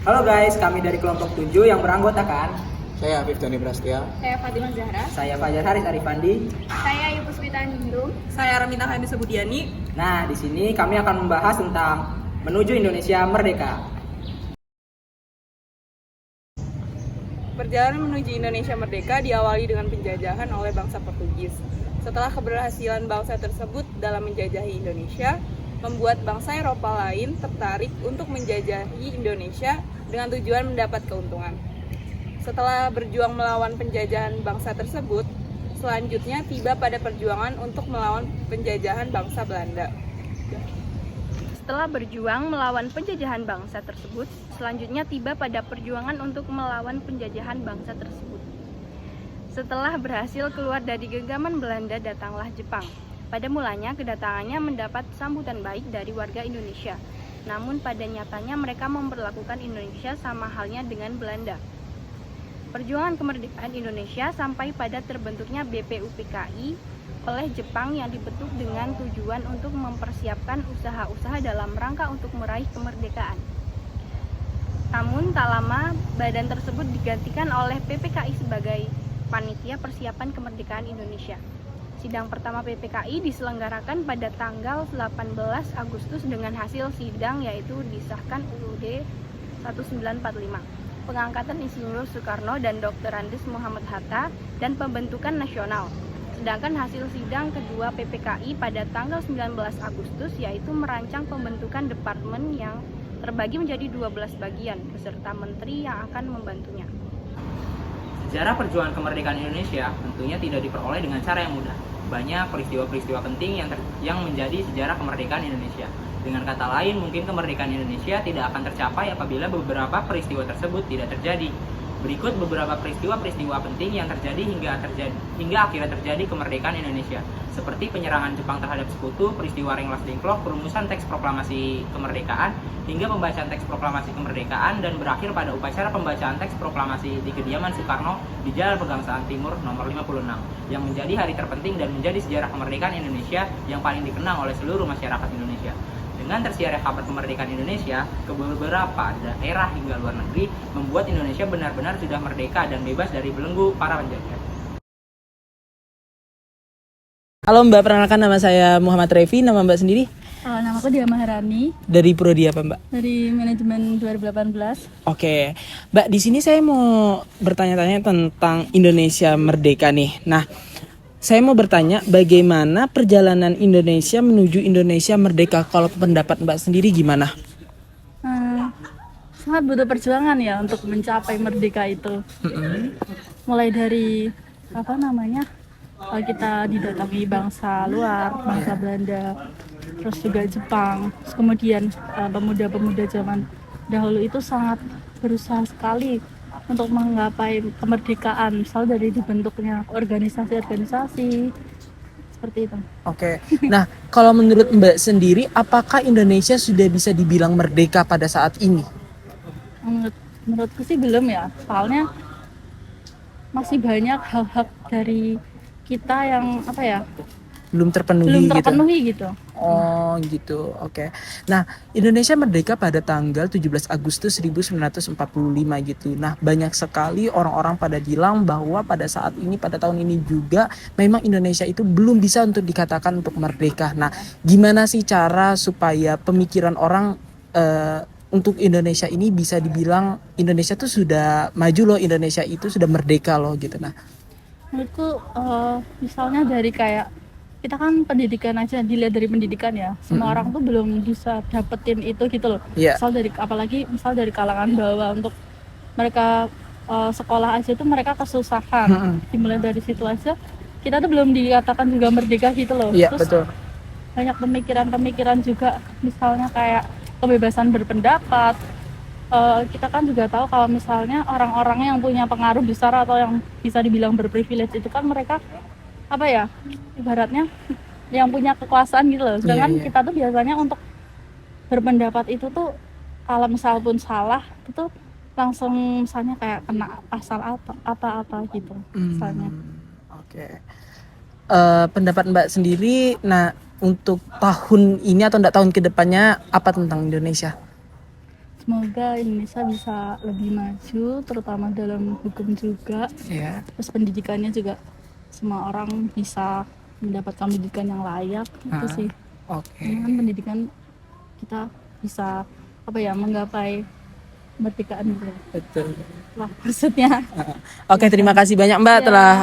Halo guys, kami dari kelompok 7 yang beranggotakan Saya Afif Dani Prastia. Saya Fatimah Zahra. saya Fajar Haris Arifandi. Saya Ibu Puspita Nindung. Saya Ramita Hanisa Budiani. Nah, di sini kami akan membahas tentang menuju Indonesia Merdeka. Perjalanan menuju Indonesia Merdeka diawali dengan penjajahan oleh bangsa Portugis. Setelah keberhasilan bangsa tersebut dalam menjajahi Indonesia, membuat bangsa Eropa lain tertarik untuk menjajahi Indonesia dengan tujuan mendapat keuntungan. Setelah berjuang melawan penjajahan bangsa tersebut, selanjutnya tiba pada perjuangan untuk melawan penjajahan bangsa Belanda. Setelah berjuang melawan penjajahan bangsa tersebut, selanjutnya tiba pada perjuangan untuk melawan penjajahan bangsa tersebut. Setelah berhasil keluar dari genggaman Belanda, datanglah Jepang. Pada mulanya kedatangannya mendapat sambutan baik dari warga Indonesia. Namun pada nyatanya mereka memperlakukan Indonesia sama halnya dengan Belanda. Perjuangan kemerdekaan Indonesia sampai pada terbentuknya BPUPKI oleh Jepang yang dibentuk dengan tujuan untuk mempersiapkan usaha-usaha dalam rangka untuk meraih kemerdekaan. Namun tak lama badan tersebut digantikan oleh PPKI sebagai Panitia Persiapan Kemerdekaan Indonesia. Sidang pertama PPKI diselenggarakan pada tanggal 18 Agustus dengan hasil sidang yaitu disahkan UUD 1945, pengangkatan Insinyur Soekarno dan Dr. Andes Muhammad Hatta, dan pembentukan nasional. Sedangkan hasil sidang kedua PPKI pada tanggal 19 Agustus yaitu merancang pembentukan departemen yang terbagi menjadi 12 bagian beserta menteri yang akan membantunya. Sejarah perjuangan kemerdekaan Indonesia tentunya tidak diperoleh dengan cara yang mudah. Banyak peristiwa-peristiwa penting yang menjadi sejarah kemerdekaan Indonesia. Dengan kata lain, mungkin kemerdekaan Indonesia tidak akan tercapai apabila beberapa peristiwa tersebut tidak terjadi. Berikut beberapa peristiwa-peristiwa penting yang terjadi hingga akhirnya terjadi kemerdekaan Indonesia, seperti penyerangan Jepang terhadap sekutu, peristiwa Rengas Dengklok, perumusan teks proklamasi kemerdekaan, hingga pembacaan teks proklamasi kemerdekaan, dan berakhir pada upacara pembacaan teks proklamasi di kediaman Soekarno di Jalan Pegangsaan Timur nomor 56, yang menjadi hari terpenting dan menjadi sejarah kemerdekaan Indonesia yang paling dikenang oleh seluruh masyarakat Indonesia. Dengan tersiarnya kabar kemerdekaan Indonesia ke beberapa daerah hingga luar negeri, membuat Indonesia benar-benar sudah merdeka dan bebas dari belenggu para penjajah. Halo Mbak, perkenalkan nama saya Muhammad Revi, nama Mbak sendiri? Nama aku Dia Maharani Dari prodi apa Mbak? dari manajemen 2018. Oke, Mbak di sini saya mau bertanya-tanya tentang Indonesia Merdeka nih. Nah, saya mau bertanya bagaimana perjalanan Indonesia menuju Indonesia Merdeka. Kalau pendapat Mbak sendiri gimana? Sangat butuh perjuangan ya untuk mencapai merdeka itu. Mulai dari kita didatangi bangsa luar, bangsa Belanda, terus juga Jepang. Terus kemudian pemuda-pemuda zaman dahulu itu sangat berusaha sekali untuk menggapai kemerdekaan, misal dari dibentuknya organisasi-organisasi seperti itu. Oke, nah kalau menurut Mbak sendiri, apakah Indonesia sudah bisa dibilang merdeka pada saat ini? Menurutku sih belum ya, soalnya masih banyak hal-hal dari kita yang Belum belum terpenuhi gitu. Oh gitu, oke. Nah, Indonesia merdeka pada tanggal 17 Agustus 1945 gitu. Nah, banyak sekali orang-orang pada bilang bahwa pada saat ini, pada tahun ini juga memang Indonesia itu belum bisa untuk dikatakan untuk merdeka. Nah, gimana sih cara supaya pemikiran orang untuk Indonesia ini bisa dibilang Indonesia tuh sudah maju loh, Indonesia itu sudah merdeka loh gitu. Nah, Menurutku misalnya dari kayak kita kan pendidikan aja, dilihat dari pendidikan ya, semua orang tuh belum bisa dapetin itu gitu loh. Yeah. Misal dari kalangan bawah, untuk mereka sekolah aja tuh mereka kesusahan. Dimulai dari situ aja kita tuh belum dikatakan juga merdeka gitu loh. Iya, Terus betul. banyak pemikiran-pemikiran juga, misalnya kayak kebebasan berpendapat. Kita kan juga tahu kalau misalnya orang-orang yang punya pengaruh besar atau yang bisa dibilang berprivilege itu kan mereka ibaratnya yang punya kekuasaan gitu loh. Sedangkan kita tuh biasanya untuk berpendapat itu tuh kalau misal pun salah itu langsung misalnya kayak kena pasal apa gitu misalnya. Oke. Pendapat Mbak sendiri, nah untuk tahun ini atau enggak tahun kedepannya apa tentang Indonesia? Semoga Indonesia bisa lebih maju, terutama dalam hukum juga. Ya. Terus pendidikannya juga semua orang bisa mendapatkan pendidikan yang layak. Itu sih. Oke. Dengan pendidikan kita bisa menggapai kemerdekaan gitu. Betul. Lah maksudnya. Oke, terima kasih banyak Mbak telah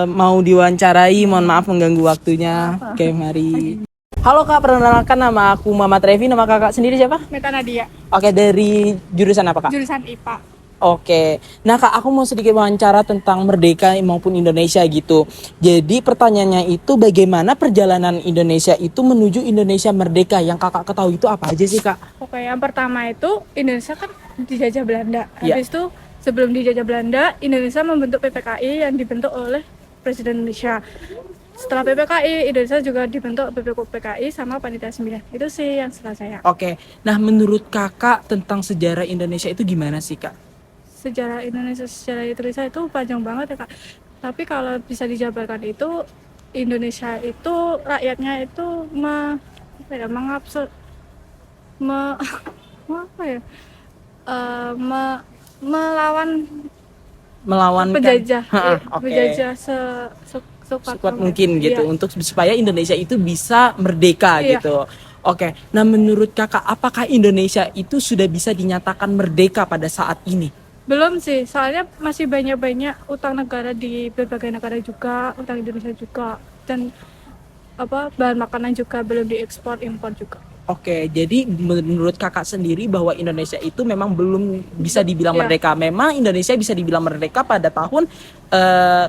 mau diwawancarai. Mohon maaf mengganggu waktunya. Oke, mari. Halo Kak, perkenalkan nama aku Muhammad Revi. Nama Kakak sendiri siapa? Meta Nadia, Oke, dari jurusan apa Kak? jurusan IPA. Oke, nah Kak, aku mau sedikit wawancara tentang Merdeka maupun Indonesia gitu. Jadi pertanyaannya itu bagaimana perjalanan Indonesia itu menuju Indonesia merdeka? Yang Kakak ketahui itu apa aja sih Kak? Oke, yang pertama itu Indonesia kan dijajah Belanda. Iya. Habis itu sebelum dijajah Belanda, Indonesia membentuk PPKI yang dibentuk oleh Presiden Indonesia. Setelah PPKI, Indonesia juga dibentuk PPKI sama Panitia 9. Itu sih yang setelah saya. Oke, nah menurut Kakak tentang sejarah Indonesia itu gimana sih Kak? Sejarah Indonesia itu panjang banget ya Kak. Tapi kalau bisa dijabarkan itu Indonesia itu rakyatnya itu melawan penjajah, penjajah sekuat mungkin gitu Iya. untuk supaya Indonesia itu bisa merdeka Iya. gitu. Oke, nah menurut Kakak apakah Indonesia itu sudah bisa dinyatakan merdeka pada saat ini? Belum sih, soalnya masih banyak utang negara di berbagai negara juga, utang Indonesia juga, dan bahan makanan juga belum diekspor impor juga. Oke, jadi menurut Kakak sendiri bahwa Indonesia itu memang belum bisa dibilang Iya. merdeka. Memang Indonesia bisa dibilang merdeka pada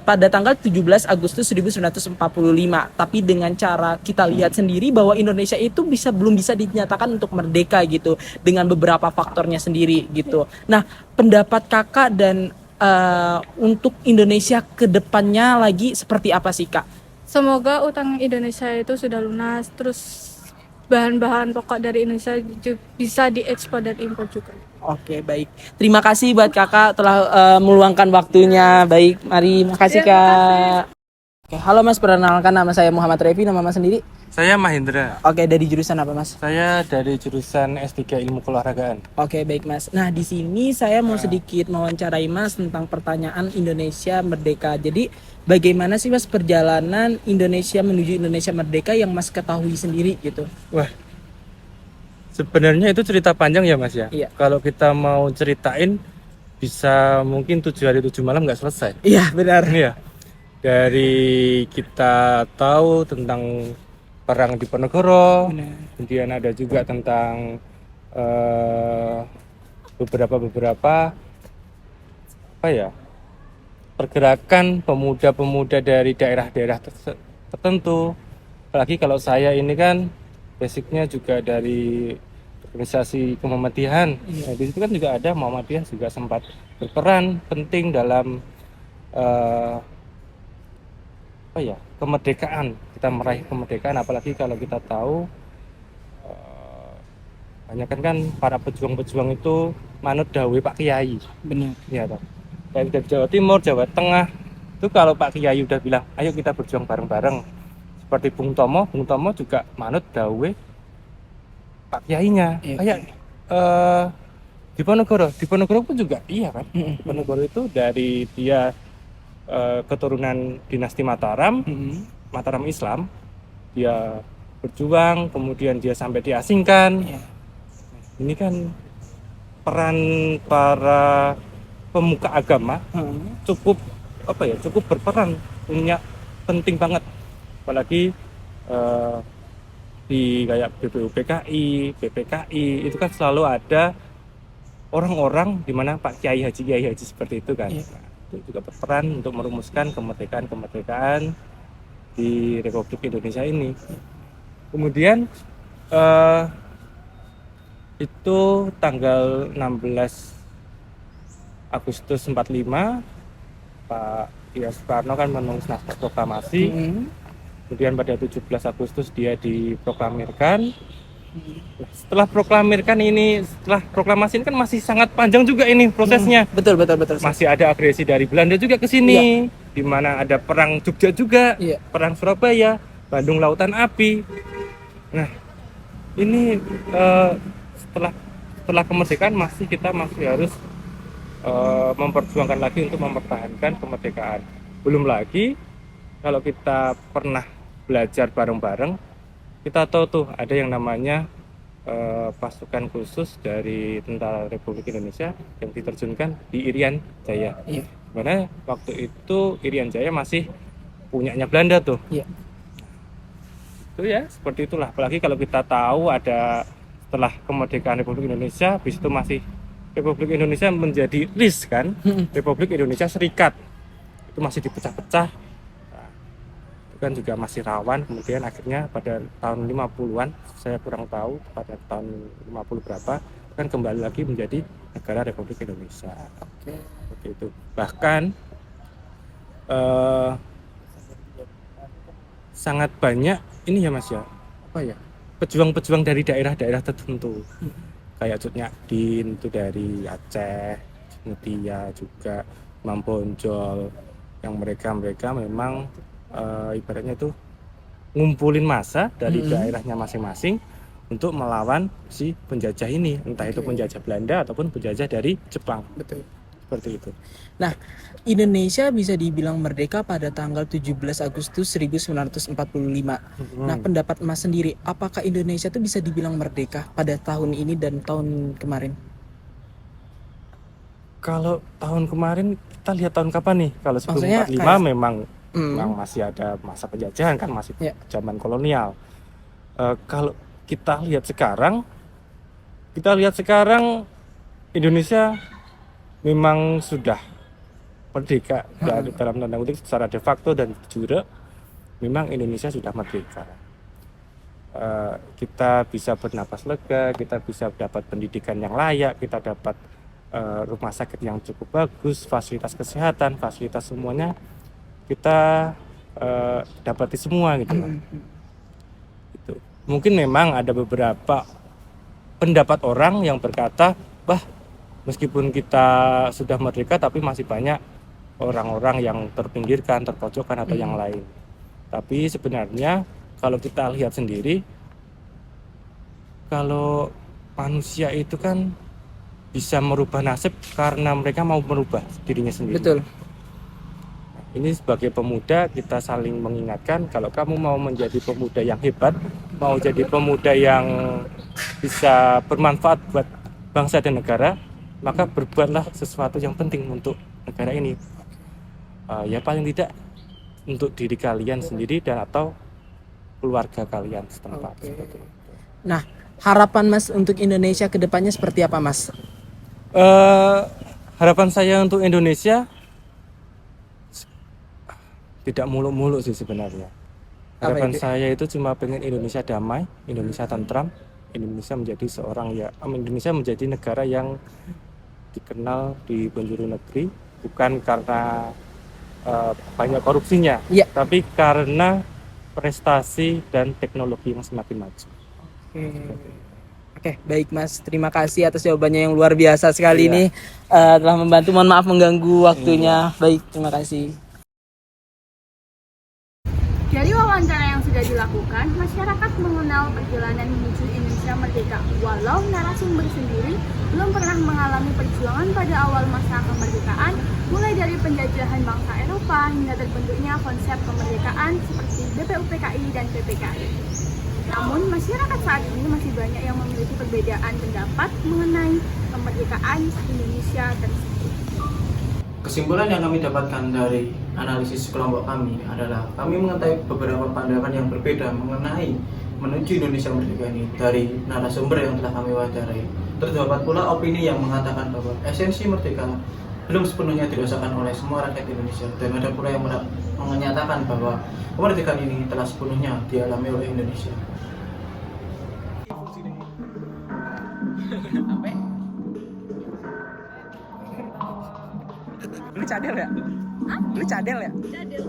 pada tanggal 17 Agustus 1945. Tapi dengan cara kita lihat sendiri bahwa Indonesia itu belum bisa dinyatakan untuk merdeka gitu dengan beberapa faktornya sendiri gitu. Nah, pendapat Kakak dan untuk Indonesia ke depannya lagi seperti apa sih, Kak? Semoga utang Indonesia itu sudah lunas, terus bahan-bahan pokok dari Indonesia bisa diekspor dan impor juga. Oke, baik. Terima kasih buat Kakak telah meluangkan waktunya. Baik, mari. Makasih, Kak. Oke, halo Mas, perkenalkan nama saya Muhammad Revi, nama Mas sendiri? Saya Mahendra. Oke, dari jurusan apa, Mas? Saya dari jurusan S3 Ilmu Keolahragaan. Oke, baik Mas. Nah, di sini saya mau sedikit mewawancarai Mas tentang pertanyaan Indonesia merdeka. Jadi, bagaimana sih Mas perjalanan Indonesia menuju Indonesia merdeka yang Mas ketahui sendiri gitu? Wah, sebenarnya itu cerita panjang ya Mas ya. Iya. Kalau kita mau ceritain bisa mungkin 7 hari 7 malam nggak selesai. Iya, benar. Iya. Dari kita tahu tentang perang di Diponegoro, Benar. kemudian ada juga tentang beberapa pergerakan pemuda-pemuda dari daerah-daerah tertentu. Apalagi kalau saya ini kan basicnya juga dari organisasi Muhammadiyah. Nah, di situ kan juga ada Muhammadiyah juga sempat berperan penting dalam kemerdekaan. Kita meraih kemerdekaan, apalagi kalau kita tahu banyak kan para pejuang-pejuang itu manut dawuh Pak Kiai. Benar. Iya toh. Kayak dari Jawa Timur, Jawa Tengah, itu kalau Pak Kiai udah bilang, ayo kita berjuang bareng-bareng. Seperti Bung Tomo juga manut dawuh Pak Kiainya. Iya. Kayak Diponegoro pun juga iya kan. Diponegoro itu dari dia keturunan dinasti Mataram, Mataram Islam, dia berjuang, kemudian dia sampai diasingkan. Iya. Ini kan peran para pemuka agama cukup berperan, punya penting banget, apalagi di kayak BPUPKI, BPKI itu kan selalu ada orang-orang di mana Pak Kiai Haji seperti itu kan. Iya. Nah, itu juga berperan untuk merumuskan kemerdekaan di Republik Indonesia ini. Kemudian itu tanggal 16 Agustus 45 Pak Soekarno kan menulis naskah proklamasi. Kemudian pada 17 Agustus dia diproklamirkan. Setelah proklamasi ini kan masih sangat panjang juga ini prosesnya. Betul. Masih ada agresi dari Belanda juga ke sini, di mana ada perang Jogja juga, perang Surabaya, Bandung Lautan Api. Nah, ini setelah setelah kemerdekaan kita masih harus memperjuangkan lagi untuk mempertahankan kemerdekaan. Belum lagi kalau kita pernah belajar bareng-bareng, kita tahu tuh ada yang namanya pasukan khusus dari Tentara Republik Indonesia yang diterjunkan di Irian Jaya. Iya. Dimana waktu itu Irian Jaya masih punyanya Belanda tuh. Iya. Itu ya seperti itulah. Apalagi kalau kita tahu ada setelah kemerdekaan Republik Indonesia, habis itu masih Republik Indonesia menjadi RIS kan, Republik Indonesia Serikat. Itu masih dipecah-pecah. Nah, itu kan juga masih rawan. Kemudian akhirnya pada tahun 50-an, saya kurang tahu pada tahun 50 berapa, kan kembali lagi menjadi negara Republik Indonesia. Oke. Seperti itu. Bahkan sangat banyak ini ya Mas ya, apa ya, pejuang-pejuang dari daerah-daerah tertentu, kayak Cut Nyadin itu dari Aceh, Mutia juga, Mampondol, yang mereka memang ibaratnya itu ngumpulin massa dari daerahnya masing-masing untuk melawan si penjajah ini, entah itu penjajah Belanda ataupun penjajah dari Jepang. Betul. Seperti itu. Nah, Indonesia bisa dibilang merdeka pada tanggal 17 Agustus 1945. Nah, pendapat Mas sendiri, apakah Indonesia itu bisa dibilang merdeka pada tahun ini dan tahun kemarin? Kalau tahun kemarin kita lihat tahun kapan nih? Kalau sebelum Maksudnya 45 kayak- memang masih ada masa penjajahan kan, masih Ya. zaman kolonial. Kalau kita lihat sekarang Indonesia memang sudah merdeka dari dalam tanda kutip secara de facto dan de jure. Memang Indonesia sudah merdeka. Kita bisa bernapas lega, kita bisa dapat pendidikan yang layak, kita dapat rumah sakit yang cukup bagus, fasilitas kesehatan, fasilitas semuanya kita dapati semua gitu lah. Gitu. Mungkin memang ada beberapa pendapat orang yang berkata, meskipun kita sudah merdeka tapi masih banyak orang-orang yang terpinggirkan, terpojokkan atau yang lain. Tapi sebenarnya kalau kita lihat sendiri, kalau manusia itu kan bisa merubah nasib karena mereka mau merubah dirinya sendiri. Betul. Ini sebagai pemuda kita saling mengingatkan, kalau kamu mau menjadi pemuda yang hebat, mau jadi pemuda yang bisa bermanfaat buat bangsa dan negara, maka berbuatlah sesuatu yang penting untuk negara ini. Ya paling tidak untuk diri kalian sendiri dan atau keluarga kalian setempat. Seperti itu. Nah, harapan Mas untuk Indonesia ke depannya seperti apa, Mas? Harapan saya untuk Indonesia tidak muluk-muluk sih sebenarnya. Harapan saya itu cuma pengen Indonesia damai, Indonesia tentram, Indonesia menjadi negara yang dikenal di penjuru negeri, bukan karena banyak korupsinya, tapi karena prestasi dan teknologi yang semakin maju. Oke, baik Mas. Terima kasih atas jawabannya yang luar biasa sekali ini. Telah membantu. Mohon maaf mengganggu waktunya. Baik, terima kasih. Dari wawancara yang sudah dilakukan, masyarakat mengenal perjalanan menuju Indonesia merdeka. Walau narasumber sendiri belum pernah mengalami perjuangan pada awal masa kemerdekaan, mulai dari penjajahan bangsa Eropa hingga terbentuknya konsep kemerdekaan seperti BPUPKI dan PPKI. Namun, masyarakat saat ini masih banyak yang memiliki perbedaan pendapat mengenai kemerdekaan Indonesia tersebut. Kesimpulan yang kami dapatkan dari analisis kelompok kami adalah kami mengetahui beberapa pandangan yang berbeda mengenai menuju Indonesia merdeka ini dari narasumber yang telah kami wawancarai. Terdapat pula opini yang mengatakan bahwa esensi merdeka belum sepenuhnya dirasakan oleh semua rakyat Indonesia, dan ada pula yang menyatakan bahwa kemerdekaan ini telah sepenuhnya dialami oleh Indonesia. Lu cadel ya? Lu cadel ya? Cadel.